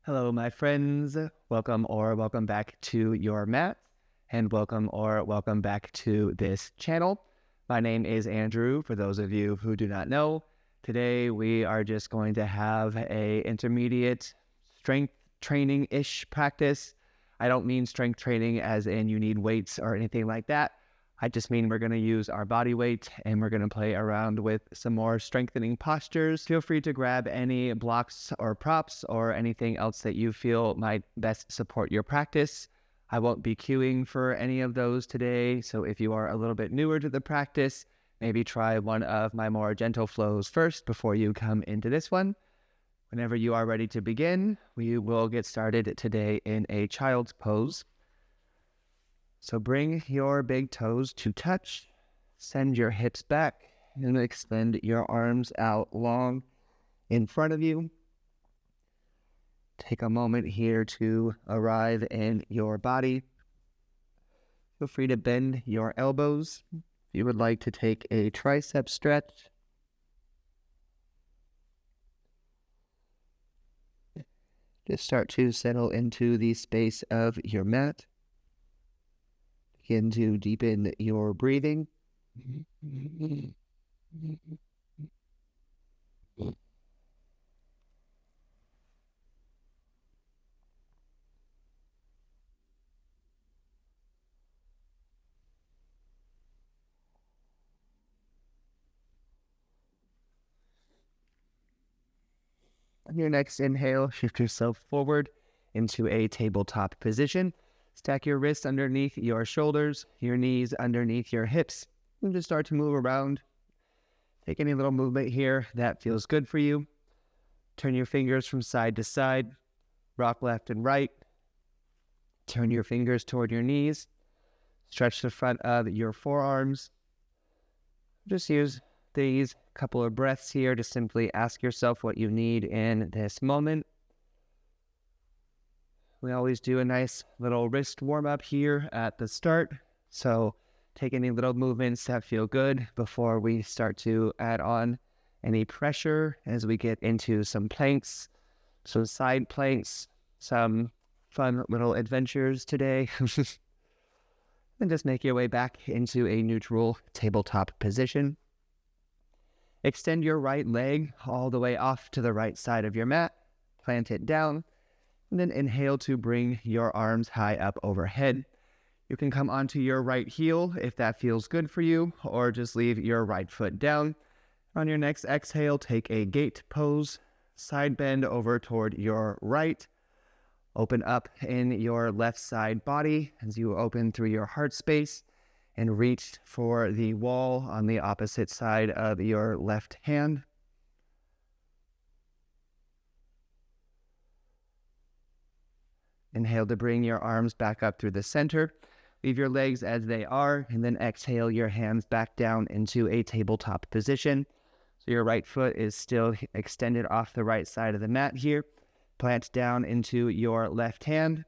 Hello, my friends. Welcome back to your mat, and welcome back to this channel. My name is Andrew, for those of you who do not know. Today, we are just going to have a intermediate strength training-ish practice. I don't mean strength training as in you need weights or anything like that. I just mean we're going to use our body weight and we're going to play around with some more strengthening postures. Feel free to grab any blocks or props or anything else that you feel might best support your practice. I won't be cueing for any of those today, so if you are a little bit newer to the practice, maybe try one of my more gentle flows first before you come into this one. Whenever you are ready to begin, we will get started today in a child's pose. So bring your big toes to touch, send your hips back, and extend your arms out long in front of you. Take a moment here to arrive in your body. Feel free to bend your elbows. If you would like to take a tricep stretch, just start to settle into the space of your mat. Begin to deepen your breathing. On your next inhale, shift yourself forward into a tabletop position. Stack your wrists underneath your shoulders, your knees underneath your hips, and just start to move around. Take any little movement here that feels good for you. Turn your fingers from side to side, rock left and right. Turn your fingers toward your knees. Stretch the front of your forearms. Just use these couple of breaths here to simply ask yourself what you need in this moment. We always do a nice little wrist warm-up here at the start, so take any little movements that feel good before we start to add on any pressure as we get into some planks, some side planks, some fun little adventures today. And just make your way back into a neutral tabletop position. Extend your right leg all the way off to the right side of your mat. Plant it down. And then inhale to bring your arms high up overhead. You can come onto your right heel if that feels good for you, or just leave your right foot down. On your next exhale, take a gate pose. Side bend over toward your right. Open up in your left side body as you open through your heart space and reach for the wall on the opposite side of your left hand. Inhale to bring your arms back up through the center. Leave your legs as they are, and then exhale your hands back down into a tabletop position. So your right foot is still extended off the right side of the mat here. Plant down into your left hand.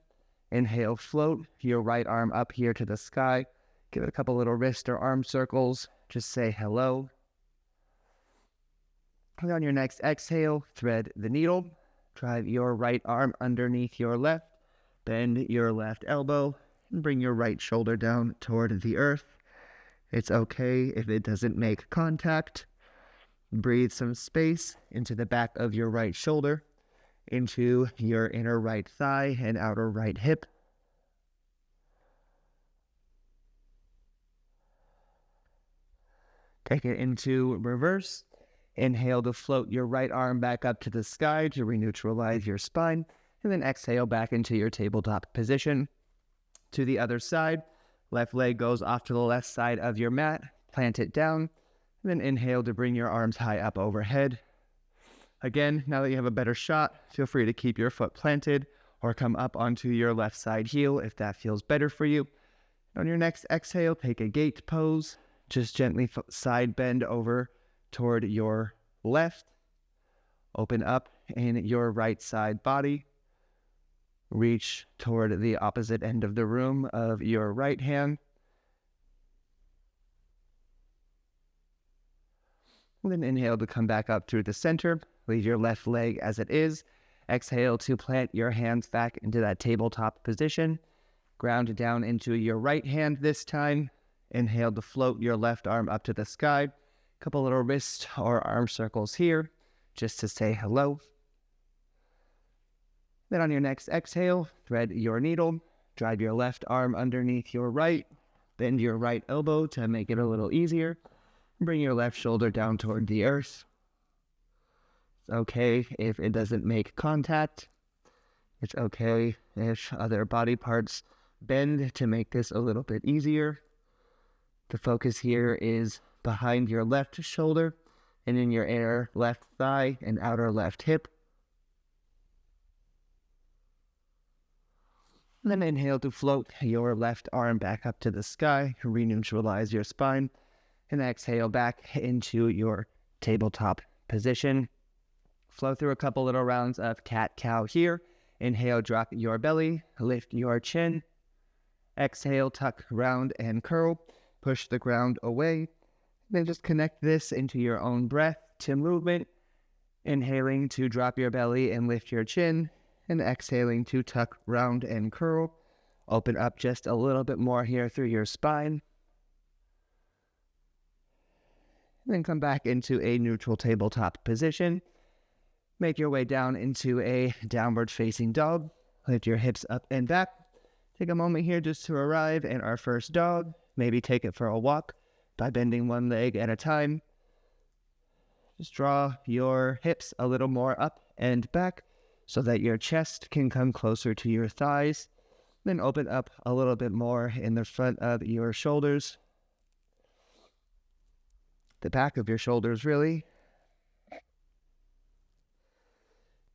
Inhale, float your right arm up here to the sky. Give it a couple little wrist or arm circles. Just say hello. And on your next exhale, thread the needle. Drive your right arm underneath your left. Bend your left elbow and bring your right shoulder down toward the earth. It's okay if it doesn't make contact. Breathe some space into the back of your right shoulder, into your inner right thigh and outer right hip. Take it into reverse. Inhale to float your right arm back up to the sky to reneutralize your spine. And then exhale back into your tabletop position. To the other side, left leg goes off to the left side of your mat. Plant it down. And then inhale to bring your arms high up overhead. Again, now that you have a better shot, feel free to keep your foot planted or come up onto your left side heel if that feels better for you. On your next exhale, take a gate pose. Just gently side bend over toward your left. Open up in your right side body. Reach toward the opposite end of the room of your right hand. And then inhale to come back up through the center. Leave your left leg as it is. Exhale to plant your hands back into that tabletop position. Ground down into your right hand this time. Inhale to float your left arm up to the sky. Couple little wrist or arm circles here, just to say hello. Then on your next exhale, thread your needle. Drive your left arm underneath your right. Bend your right elbow to make it a little easier. Bring your left shoulder down toward the earth. It's okay if it doesn't make contact. It's okay if other body parts bend to make this a little bit easier. The focus here is behind your left shoulder and in your inner left thigh and outer left hip. And then inhale to float your left arm back up to the sky, re-neutralize your spine, and exhale back into your tabletop position. Flow through a couple little rounds of cat-cow here. Inhale, drop your belly, lift your chin. Exhale, tuck, round, and curl. Push the ground away. Then just connect this into your own breath to movement. Inhaling to drop your belly and lift your chin. And exhaling to tuck, round, and curl. Open up just a little bit more here through your spine. Then come back into a neutral tabletop position. Make your way down into a downward facing dog. Lift your hips up and back. Take a moment here just to arrive in our first dog. Maybe take it for a walk by bending one leg at a time. Just draw your hips a little more up and back so that your chest can come closer to your thighs. Then open up a little bit more in the front of your shoulders. The back of your shoulders, really.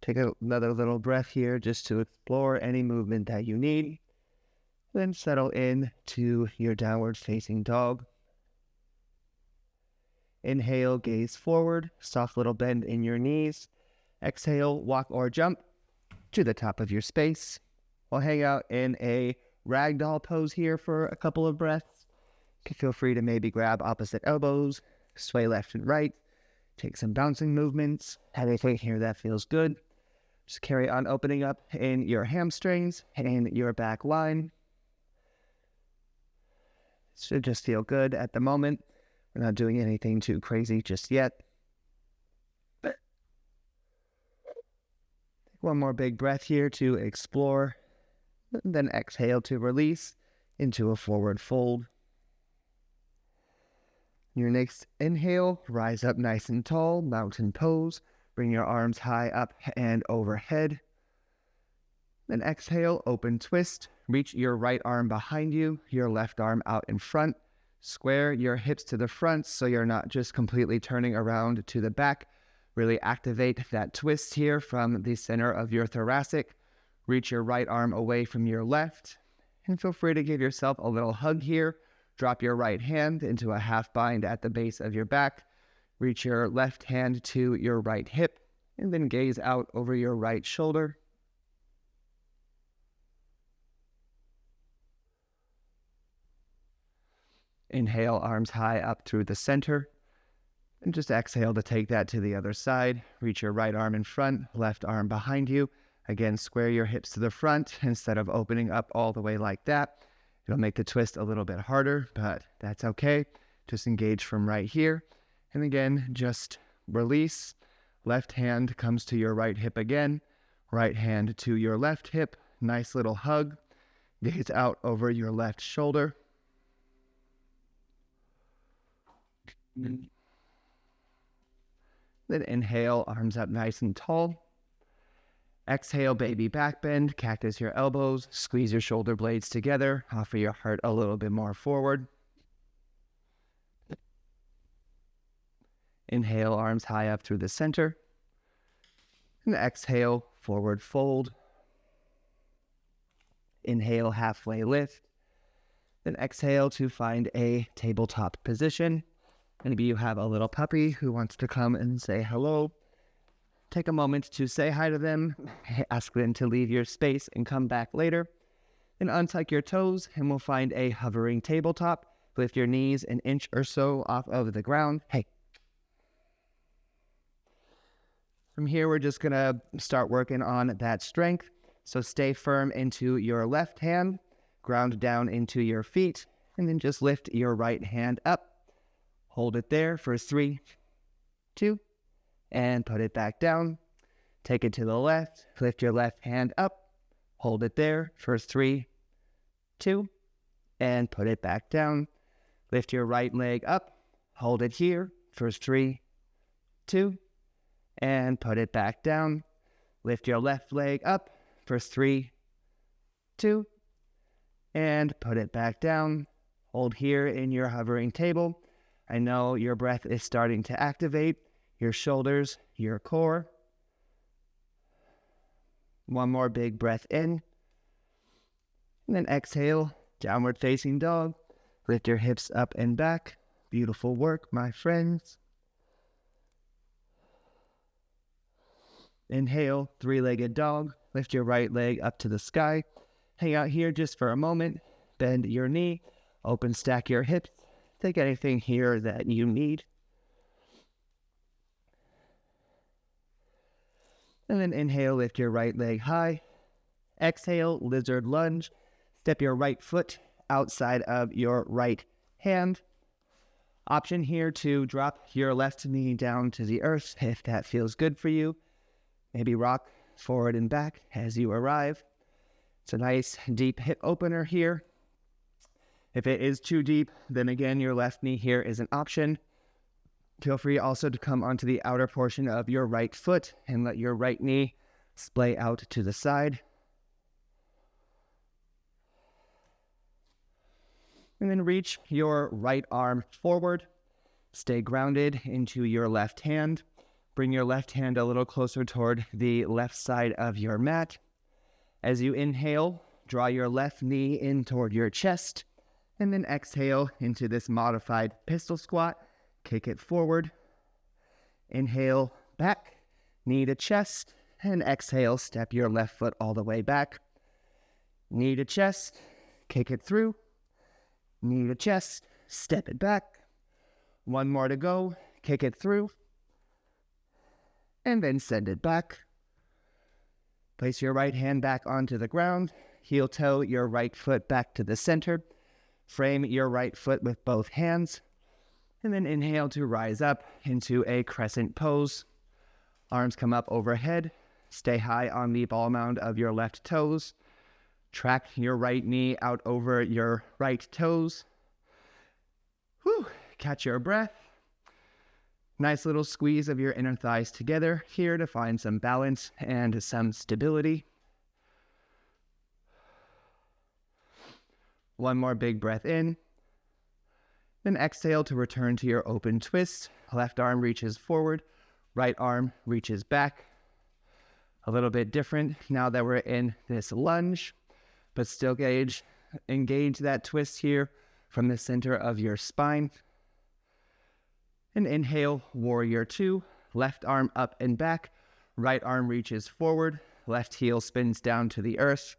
Take another little breath here just to explore any movement that you need. Then settle in to your downward facing dog. Inhale, gaze forward, soft little bend in your knees. Exhale, walk or jump to the top of your space. We'll hang out in a ragdoll pose here for a couple of breaths. Feel free to maybe grab opposite elbows, sway left and right, take some bouncing movements. Anything here that feels good. Just carry on opening up in your hamstrings and your back line. Should just feel good at the moment. We're not doing anything too crazy just yet. But take one more big breath here to explore. And then exhale to release into a forward fold. Your next inhale, rise up nice and tall, mountain pose. Bring your arms high up and overhead. Then exhale, open twist. Reach your right arm behind you, your left arm out in front. Square your hips to the front so you're not just completely turning around to the back. Really activate that twist here from the center of your thoracic. Reach your right arm away from your left. And feel free to give yourself a little hug here. Drop your right hand into a half bind at the base of your back. Reach your left hand to your right hip. And then gaze out over your right shoulder. Inhale, arms high up through the center. And just exhale to take that to the other side. Reach your right arm in front, left arm behind you. Again, square your hips to the front instead of opening up all the way like that. It'll make the twist a little bit harder, but that's okay. Just engage from right here. And again, just release. Left hand comes to your right hip again. Right hand to your left hip. Nice little hug. Gaze out over your left shoulder. Then inhale, arms up nice and tall. Exhale, baby back bend, cactus your elbows, squeeze your shoulder blades together, offer your heart a little bit more forward. Inhale, arms high up through the center. And exhale, forward fold. Inhale, halfway lift. Then exhale to find a tabletop position. Maybe you have a little puppy who wants to come and say hello. Take a moment to say hi to them, ask them to leave your space and come back later. Then untuck your toes and we'll find a hovering tabletop. Lift your knees an inch or so off of the ground. Hey. From here, we're just gonna start working on that strength. So stay firm into your left hand, ground down into your feet, and then just lift your right hand up. Hold it there for 3, 2, and put it back down. Take it to the left, lift your left hand up, hold it there for 3, 2, and put it back down. Lift your right leg up, hold it here for 3, 2, and put it back down. Lift your left leg up for 3, 2, and put it back down. Hold here in your hovering table. I know your breath is starting to activate your shoulders, your core. One more big breath in. And then exhale, downward facing dog. Lift your hips up and back. Beautiful work, my friends. Inhale, three-legged dog. Lift your right leg up to the sky. Hang out here just for a moment. Bend your knee. Open, stack your hips. Take anything here that you need. And then inhale, lift your right leg high. Exhale, lizard lunge. Step your right foot outside of your right hand. Option here to drop your left knee down to the earth if that feels good for you. Maybe rock forward and back as you arrive. It's a nice deep hip opener here. If it is too deep, then again, your left knee here is an option. Feel free also to come onto the outer portion of your right foot and let your right knee splay out to the side. And then reach your right arm forward. Stay grounded into your left hand. Bring your left hand a little closer toward the left side of your mat. As you inhale, draw your left knee in toward your chest. And then exhale into this modified pistol squat. Kick it forward. Inhale, back, knee to chest, and exhale, step your left foot all the way back. Knee to chest, kick it through. Knee to chest, step it back. One more to go, kick it through. And then send it back. Place your right hand back onto the ground. Heel toe your right foot back to the center. Frame your right foot with both hands. And then inhale to rise up into a crescent pose. Arms come up overhead. Stay high on the ball mound of your left toes. Track your right knee out over your right toes. Whew. Catch your breath. Nice little squeeze of your inner thighs together here to find some balance and some stability. One more big breath in. Then exhale to return to your open twist. Left arm reaches forward, right arm reaches back. A little bit different now that we're in this lunge, but still engage that twist here from the center of your spine. And inhale, warrior two, left arm up and back, right arm reaches forward, left heel spins down to the earth.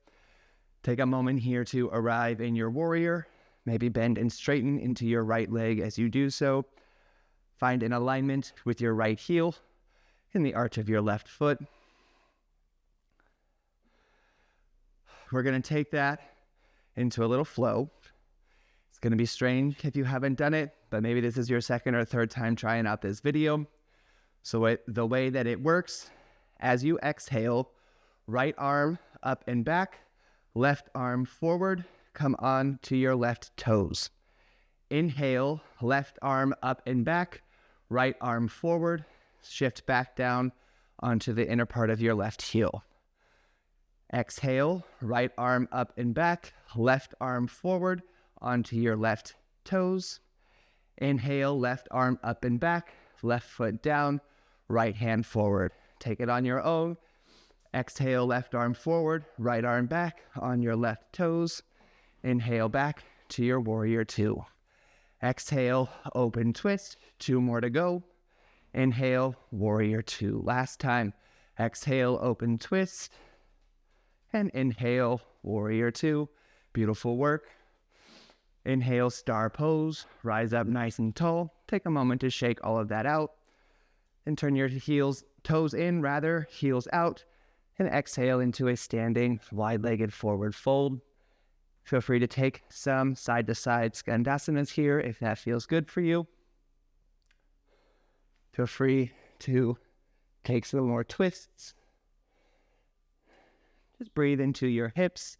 Take a moment here to arrive in your warrior. Maybe bend and straighten into your right leg as you do so. Find an alignment with your right heel in the arch of your left foot. We're going to take that into a little flow. It's going to be strange if you haven't done it, but maybe this is your second or third time trying out this video. So the way that it works, as you exhale, right arm up and back, left arm forward, come on to your left toes. Inhale, left arm up and back, right arm forward, shift back down onto the inner part of your left heel. Exhale, right arm up and back, left arm forward onto your left toes. Inhale, left arm up and back, left foot down, right hand forward. Take it on your own. Exhale, left arm forward, right arm back on your left toes. Inhale back to your warrior two. Exhale, open twist. 2 more to go. Inhale, warrior two. Last time. Exhale, open twist. And inhale, warrior two. Beautiful work. Inhale, star pose. Rise up nice and tall. Take a moment to shake all of that out. And turn your heels toes in rather, heels out, and exhale into a standing wide-legged forward fold. Feel free to take some side-to-side Skandasanas here if that feels good for you. Feel free to take some more twists. Just breathe into your hips,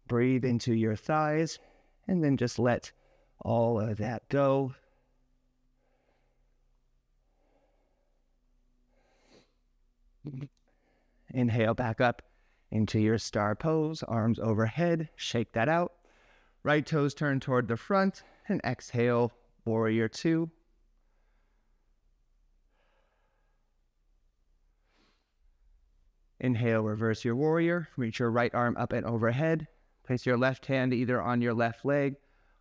breathe into your thighs, and then just let all of that go. Inhale back up into your star pose, arms overhead, shake that out. Right toes turn toward the front, and exhale, warrior two. Inhale, reverse your warrior, reach your right arm up and overhead. Place your left hand either on your left leg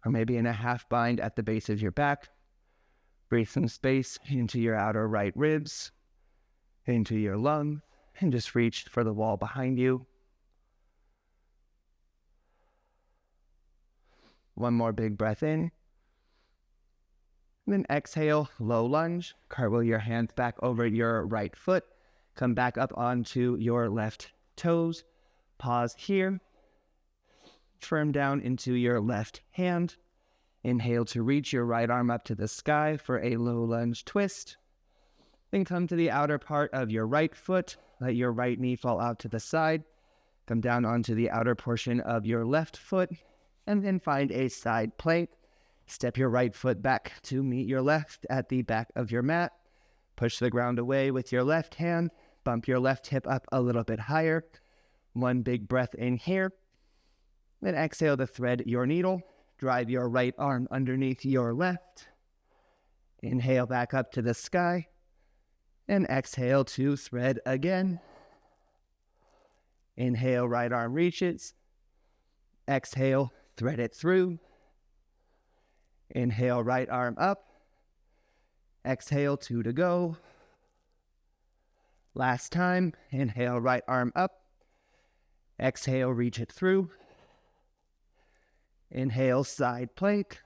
or maybe in a half bind at the base of your back. Breathe some space into your outer right ribs, into your lungs, and just reach for the wall behind you. One more big breath in. Then exhale, low lunge. Cartwheel your hands back over your right foot. Come back up onto your left toes. Pause here. Firm down into your left hand. Inhale to reach your right arm up to the sky for a low lunge twist. Then come to the outer part of your right foot. Let your right knee fall out to the side. Come down onto the outer portion of your left foot. And then find a side plank. Step your right foot back to meet your left at the back of your mat. Push the ground away with your left hand. Bump your left hip up a little bit higher. One big breath in here. Then exhale to thread your needle. Drive your right arm underneath your left. Inhale back up to the sky. And exhale to thread again. Inhale, right arm reaches. Exhale, thread it through. Inhale, right arm up. Exhale, two to go. Last time, inhale, right arm up. Exhale, reach it through. Inhale, side plank.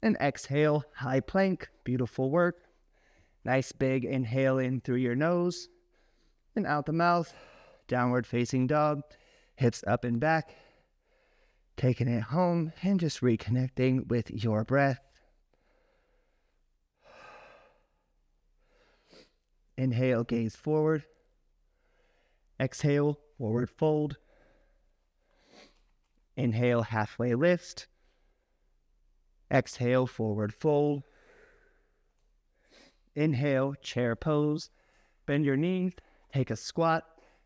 And exhale, high plank. Beautiful work. Nice big inhale in through your nose. And out the mouth, downward facing dog. Hips up and back. Taking it home and just reconnecting with your breath. Inhale, gaze forward. Exhale, forward fold. Inhale, halfway lift. Exhale, forward fold. Inhale, chair pose. Bend your knees, take a squat.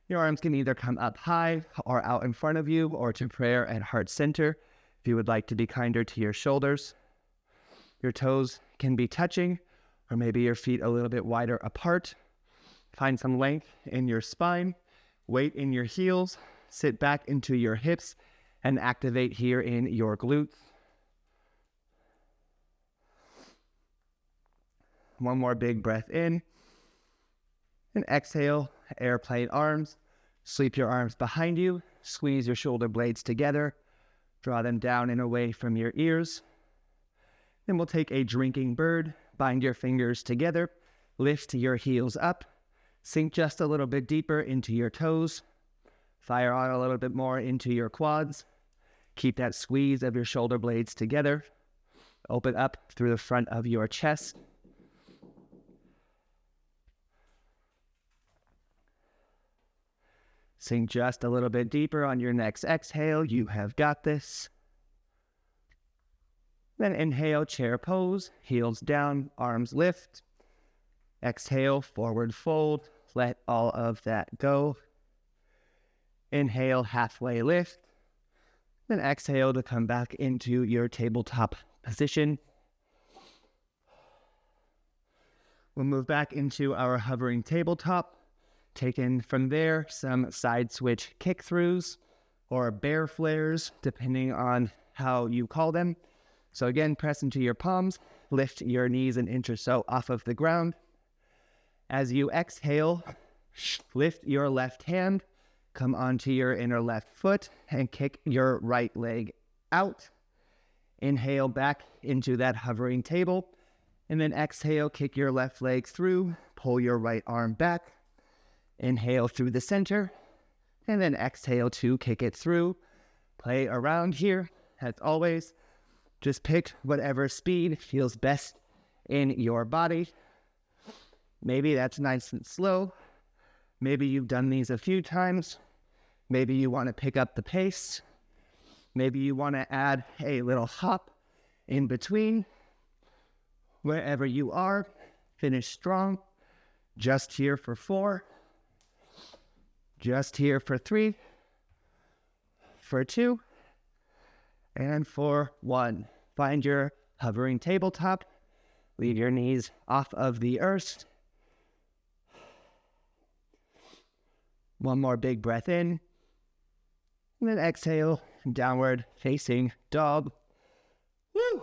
Your arms can either come up high or out in front of you or to prayer at heart center if you would like to be kinder to your shoulders. Your toes can be touching or maybe your feet a little bit wider apart. Find some length in your spine, weight in your heels, sit back into your hips and activate here in your glutes. One more big breath in. And exhale, airplane arms. Sweep your arms behind you. Squeeze your shoulder blades together. Draw them down and away from your ears. Then we'll take a drinking bird. Bind your fingers together. Lift your heels up. Sink just a little bit deeper into your toes. Fire on a little bit more into your quads. Keep that squeeze of your shoulder blades together. Open up through the front of your chest. Sink just a little bit deeper on your next exhale. You have got this. Then inhale, chair pose, heels down, arms lift. Exhale, forward fold. Let all of that go. Inhale, halfway lift. Then exhale to come back into your tabletop position. We'll move back into our hovering tabletop. Taken from there, some side switch kick throughs or bear flares, depending on how you call them. So again, press into your palms, lift your knees an inch or so off of the ground. As you exhale, lift your left hand, come onto your inner left foot and kick your right leg out. Inhale back into that hovering table. And then exhale, kick your left leg through, pull your right arm back. Inhale through the center, and then exhale to kick it through. Play around here. As always, just pick whatever speed feels best in your body. Maybe that's nice and slow. Maybe you've done these a few times. Maybe you want to pick up the pace. Maybe you want to add a little hop in between. Wherever you are, finish strong. Just here for 4. Just here for 3. For 2. And for 1. Find your hovering tabletop. Leave your knees off of the earth. One more big breath in. And then exhale, downward facing dog. Woo!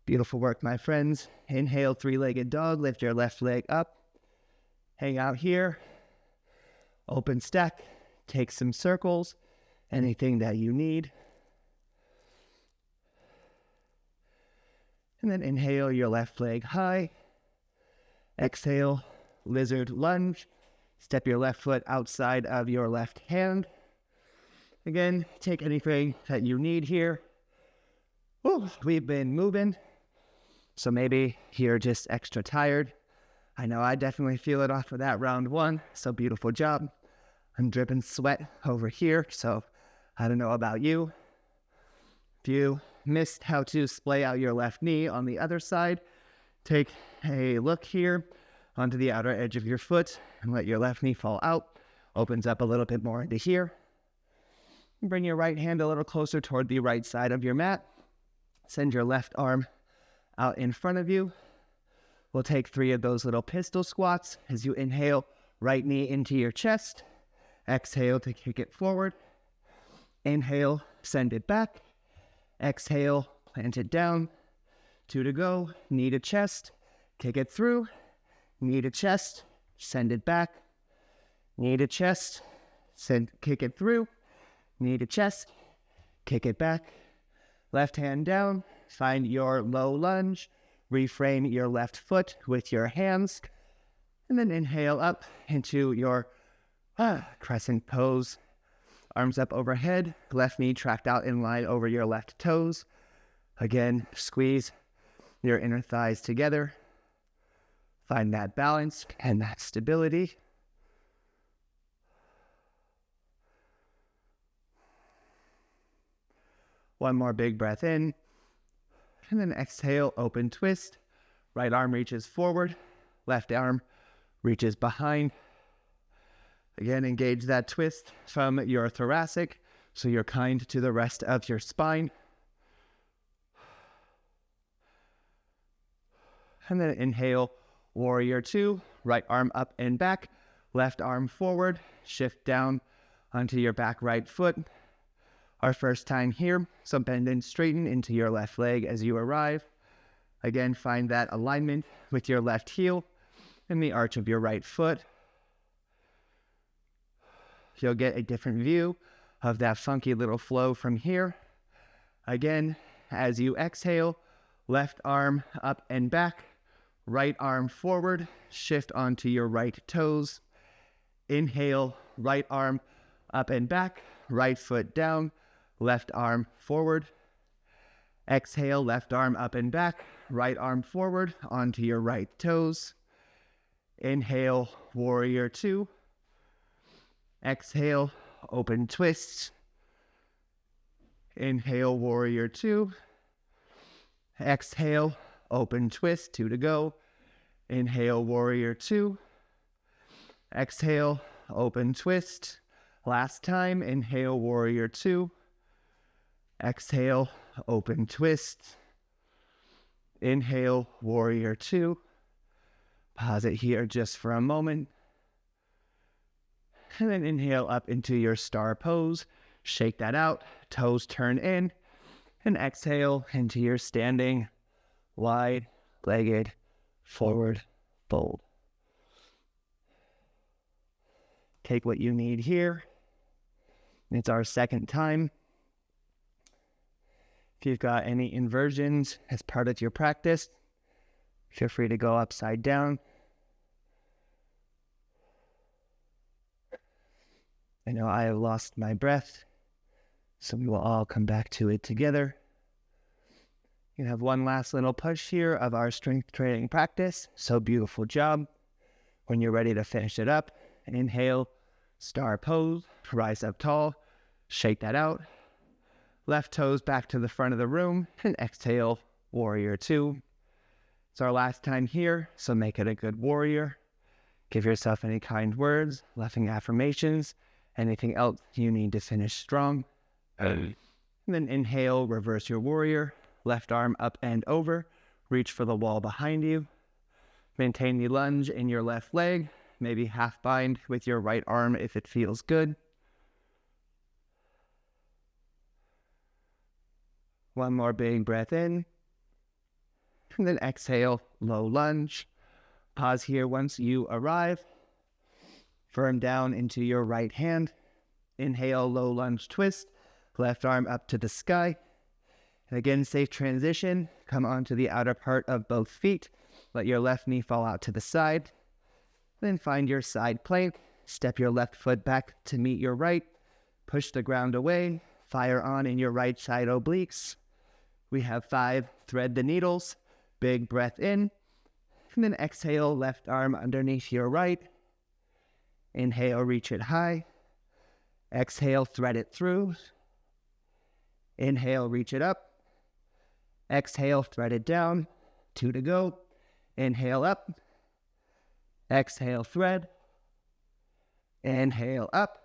Beautiful work, my friends. Inhale, 3-legged dog. Lift your left leg up. Hang out here. Open stack. Take some circles. Anything that you need. And then inhale your left leg high. Exhale, lizard lunge. Step your left foot outside of your left hand. Again, take anything that you need here. Woo, we've been moving. So maybe you're just extra tired. I know I definitely feel it off of that round 1. So beautiful job. I'm dripping sweat over here. So I don't know about you. If you missed how to splay out your left knee on the other side, take a look here onto the outer edge of your foot and let your left knee fall out. Opens up a little bit more into here. Bring your right hand a little closer toward the right side of your mat. Send your left arm out in front of you. We'll take 3 of those little pistol squats. As you inhale, right knee into your chest. Exhale to kick it forward. Inhale, send it back. Exhale, plant it down. 2 to go. Knee to chest. Kick it through. Knee to chest. Send it back. Knee to chest. Kick it through. Knee to chest. Kick it back. Left hand down. Find your low lunge. Reframe your left foot with your hands. And then inhale up into your crescent pose. Arms up overhead. Left knee tracked out in line over your left toes. Again, squeeze your inner thighs together. Find that balance and that stability. One more big breath in. And then exhale, open twist. Right arm reaches forward. Left arm reaches behind. Again, engage that twist from your thoracic so you're kind to the rest of your spine. And then inhale, warrior 2. Right arm up and back. Left arm forward. Shift down onto your back right foot. Our first time here, so bend and straighten into your left leg as you arrive. Again, find that alignment with your left heel and the arch of your right foot. You'll get a different view of that funky little flow from here. Again, as you exhale, left arm up and back, right arm forward, shift onto your right toes. Inhale, right arm up and back, right foot down, left arm forward. Exhale, left arm up and back, right arm forward onto your right toes. Inhale, warrior 2. Exhale, open twist. Inhale, warrior 2. Exhale, open twist, 2 to go. Inhale, warrior 2. Exhale, open twist. Last time, inhale, warrior 2. Exhale, open twist. Inhale, warrior 2. Pause it here just for a moment. And then inhale up into your star pose. Shake that out. Toes turn in. And exhale into your standing, wide-legged, forward fold. Take what you need here. It's our second time. If you've got any inversions as part of your practice, feel free to go upside down. I know I have lost my breath, so we will all come back to it together. You have one last little push here of our strength training practice. So beautiful job. When you're ready to finish it up, inhale, star pose, rise up tall, shake that out. Left toes back to the front of the room, and exhale, warrior two. It's our last time here, so make it a good warrior. Give yourself any kind words, loving affirmations, anything else you need to finish strong. And then inhale, reverse your warrior, left arm up and over, reach for the wall behind you. Maintain the lunge in your left leg, maybe half bind with your right arm if it feels good. One more big breath in, and then exhale, low lunge. Pause here once you arrive. Firm down into your right hand. Inhale, low lunge twist, left arm up to the sky. And again, safe transition. Come onto the outer part of both feet. Let your left knee fall out to the side. Then find your side plank. Step your left foot back to meet your right. Push the ground away. Fire on in your right side obliques. We have 5, thread the needles, big breath in, and then exhale, left arm underneath your right. Inhale, reach it high. Exhale, thread it through. Inhale, reach it up. Exhale, thread it down. 2 to go. Inhale up. Exhale, thread. Inhale up.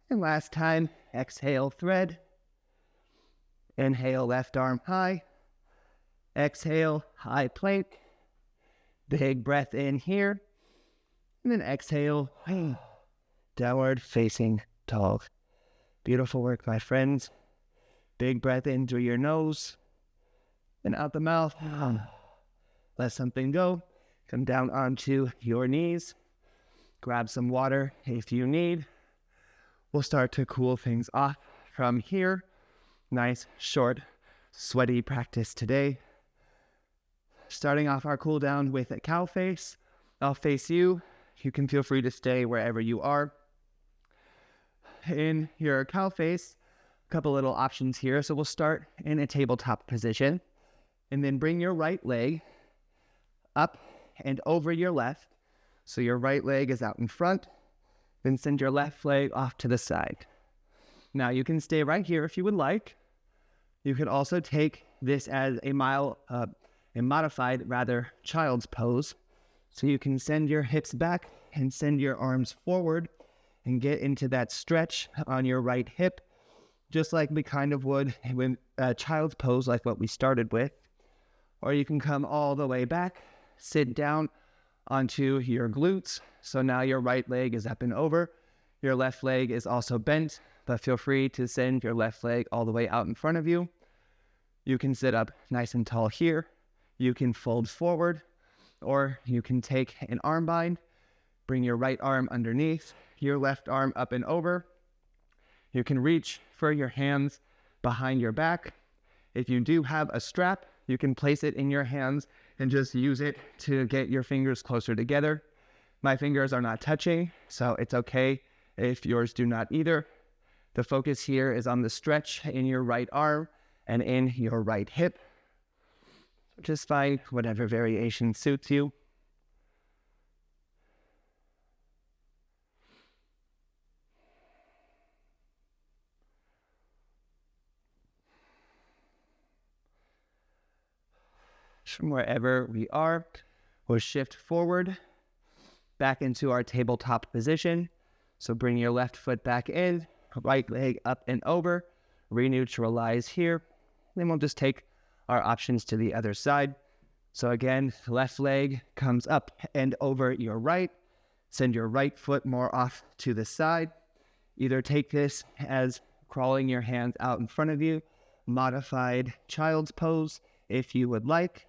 And last time, exhale, thread. Inhale, left arm high. Exhale, high plank. Big breath in here. And then exhale, downward facing dog. Beautiful work, my friends. Big breath in through your nose. And out the mouth. Let something go. Come down onto your knees. Grab some water if you need. We'll start to cool things off from here. Nice, short, sweaty practice today. Starting off our cool down with a cow face. I'll face you. You can feel free to stay wherever you are. In your cow face, a couple little options here. So we'll start in a tabletop position. And then bring your right leg up and over your left. So your right leg is out in front. Then send your left leg off to the side. Now you can stay right here if you would like. You could also take this as a modified, child's pose. So you can send your hips back and send your arms forward and get into that stretch on your right hip, just like we kind of would with a child's pose like what we started with. Or you can come all the way back, sit down onto your glutes. So now your right leg is up and over. Your left leg is also bent, but feel free to send your left leg all the way out in front of you. You can sit up nice and tall here. You can fold forward, or you can take an arm bind, bring your right arm underneath, your left arm up and over. You can reach for your hands behind your back. If you do have a strap, you can place it in your hands and just use it to get your fingers closer together. My fingers are not touching, so it's okay if yours do not either. The focus here is on the stretch in your right arm and in your right hip. Just find whatever variation suits you. From wherever we are, we'll shift forward back into our tabletop position. So bring your left foot back in, right leg up and over, re-neutralize here. Then we'll just take our options to the other side. So again, left leg comes up and over your right. Send your right foot more off to the side. Either take this as crawling your hands out in front of you, modified child's pose if you would like.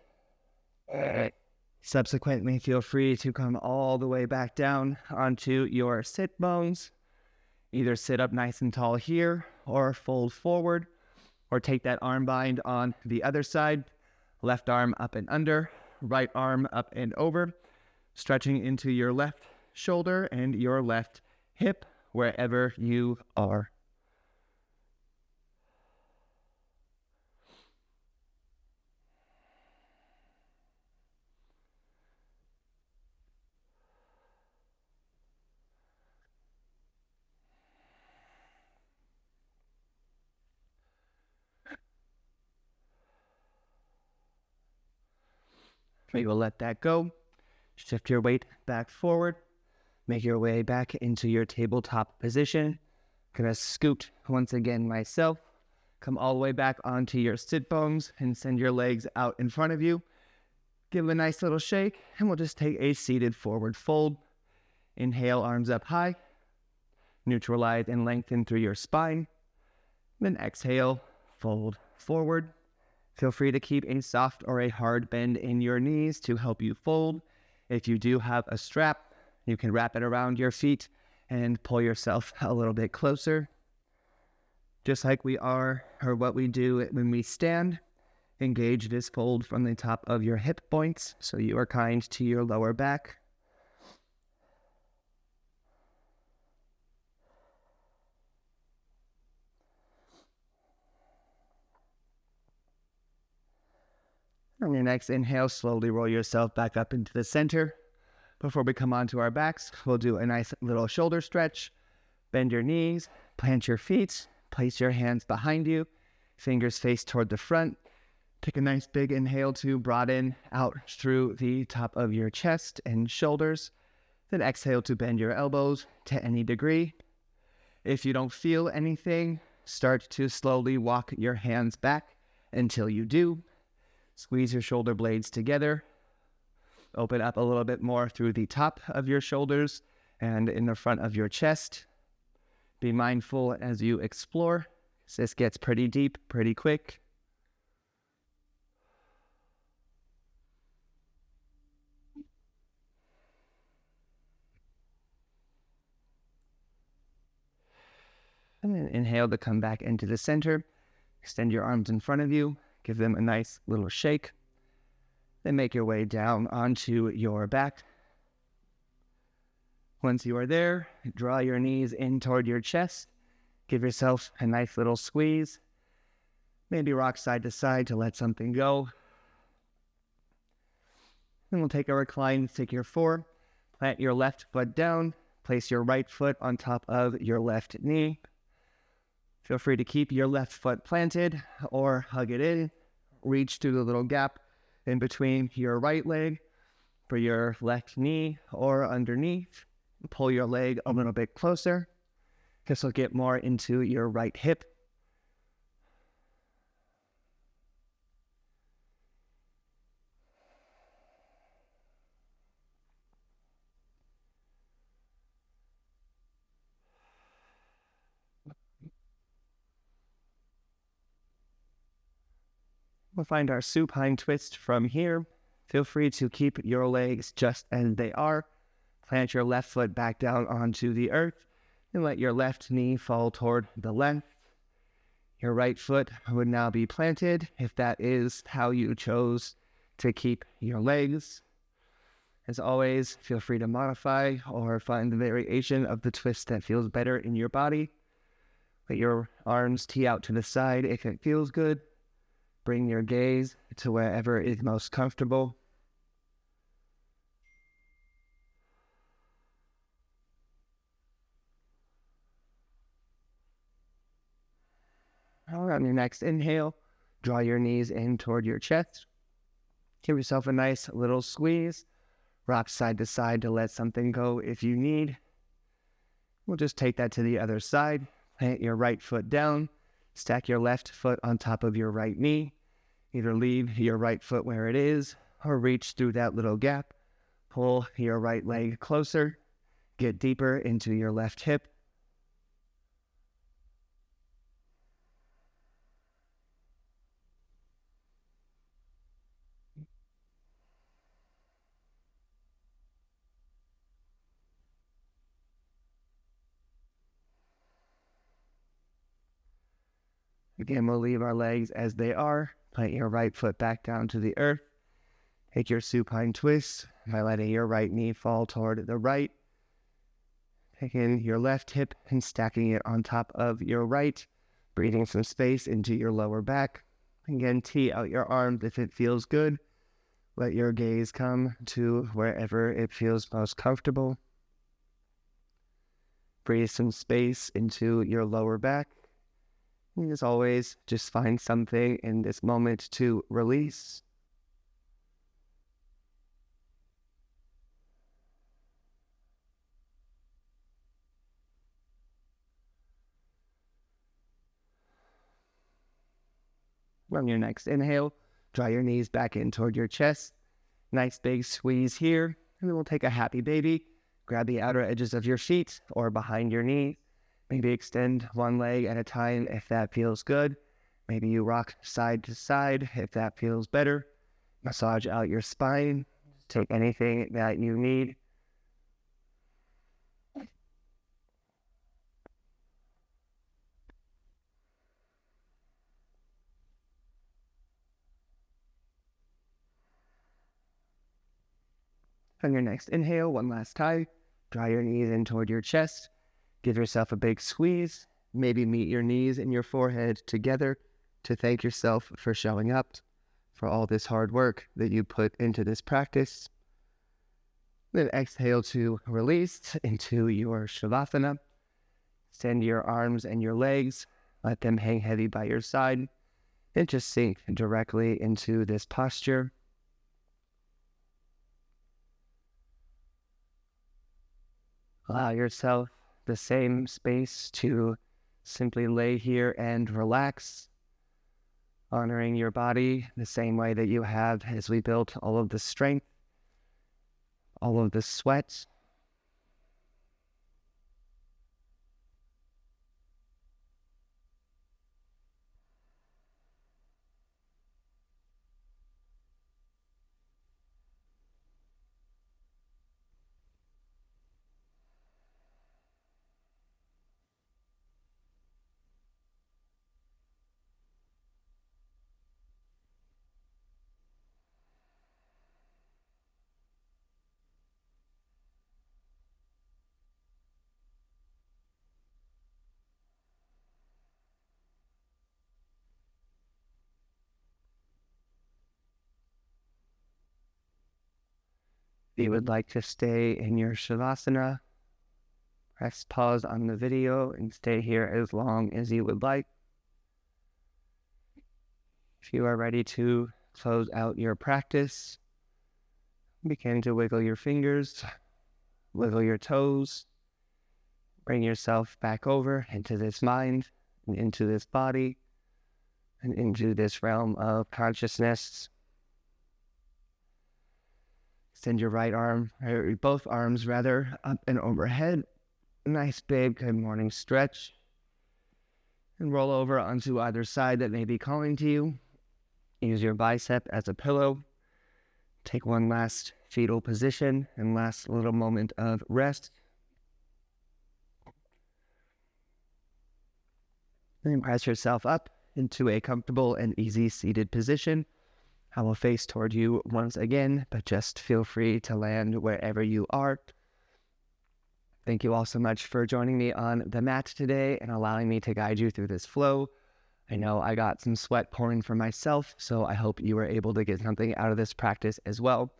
Subsequently, feel free to come all the way back down onto your sit bones. Either sit up nice and tall here or fold forward, Or take that arm bind on the other side, left arm up and under, right arm up and over, stretching into your left shoulder and your left hip, wherever you are. You will let that go. Shift your weight back forward. Make your way back into your tabletop position. Gonna scoot once again myself. Come all the way back onto your sit bones and send your legs out in front of you. Give a nice little shake, and we'll just take a seated forward fold. Inhale, arms up high. Neutralize and lengthen through your spine. Then exhale, fold forward. Feel free to keep a soft or a hard bend in your knees to help you fold. If you do have a strap, you can wrap it around your feet and pull yourself a little bit closer. Just like we are, or what we do when we stand, engage this fold from the top of your hip points so you are kind to your lower back. On your next inhale, slowly roll yourself back up into the center. Before we come onto our backs, we'll do a nice little shoulder stretch. Bend your knees, plant your feet, place your hands behind you, fingers face toward the front. Take a nice big inhale to broaden out through the top of your chest and shoulders. Then exhale to bend your elbows to any degree. If you don't feel anything, start to slowly walk your hands back until you do. Squeeze your shoulder blades together. Open up a little bit more through the top of your shoulders and in the front of your chest. Be mindful as you explore. This gets pretty deep, pretty quick. And then inhale to come back into the center. Extend your arms in front of you. Give them a nice little shake. Then make your way down onto your back. Once you are there, draw your knees in toward your chest. Give yourself a nice little squeeze. Maybe rock side to side to let something go. Then we'll take a recline figure 4. Plant your left foot down. Place your right foot on top of your left knee. Feel free to keep your left foot planted or hug it in. Reach through the little gap in between your right leg for your left knee or underneath. Pull your leg a little bit closer. This will get more into your right hip. We'll find our supine twist from here. Feel free to keep your legs just as they are. Plant your left foot back down onto the earth and let your left knee fall toward the left. Your right foot would now be planted if that is how you chose to keep your legs. As always, feel free to modify or find the variation of the twist that feels better in your body. Let your arms tee out to the side if it feels good. Bring your gaze to wherever is most comfortable. On your next inhale, draw your knees in toward your chest. Give yourself a nice little squeeze. Rock side to side to let something go if you need. We'll just take that to the other side. Plant your right foot down. Stack your left foot on top of your right knee. Either leave your right foot where it is or reach through that little gap. Pull your right leg closer. Get deeper into your left hip. Again, we'll leave our legs as they are. Plant your right foot back down to the earth. Take your supine twist by letting your right knee fall toward the right. Taking your left hip and stacking it on top of your right. Breathing some space into your lower back. Again, tee out your arms if it feels good. Let your gaze come to wherever it feels most comfortable. Breathe some space into your lower back. And as always, just find something in this moment to release. On your next inhale, draw your knees back in toward your chest. Nice big squeeze here. And then we'll take a happy baby. Grab the outer edges of your feet or behind your knees. Maybe extend one leg at a time if that feels good. Maybe you rock side to side if that feels better. Massage out your spine. Take anything that you need. On your next inhale, one last time, draw your knees in toward your chest. Give yourself a big squeeze. Maybe meet your knees and your forehead together to thank yourself for showing up, for all this hard work that you put into this practice. Then exhale to release into your Shavasana. Extend your arms and your legs. Let them hang heavy by your side. And just sink directly into this posture. Allow yourself the same space to simply lay here and relax, honoring your body the same way that you have as we built all of the strength, all of the sweat. If you would like to stay in your Shavasana, press pause on the video and stay here as long as you would like. If you are ready to close out your practice, begin to wiggle your fingers, wiggle your toes, bring yourself back over into this mind, and into this body, and into this realm of consciousness. Extend your right arm, or both arms rather, up and overhead. Nice big good morning stretch. And roll over onto either side that may be calling to you. Use your bicep as a pillow. Take one last fetal position and last little moment of rest. Then press yourself up into a comfortable and easy seated position. I will face toward you once again, but just feel free to land wherever you are. Thank you all so much for joining me on the mat today and allowing me to guide you through this flow. I know I got some sweat pouring for myself, so I hope you were able to get something out of this practice as well.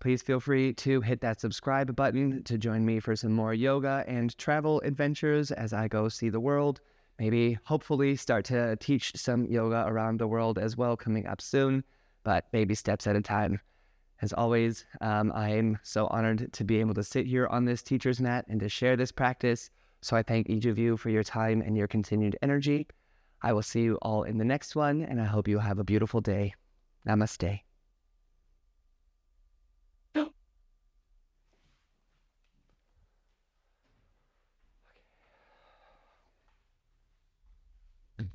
Please feel free to hit that subscribe button to join me for some more yoga and travel adventures as I go see the world. Maybe, hopefully, start to teach some yoga around the world as well coming up soon, but baby steps at a time. As always, I am so honored to be able to sit here on this teacher's mat and to share this practice. So I thank each of you for your time and your continued energy. I will see you all in the next one, and I hope you have a beautiful day. Namaste.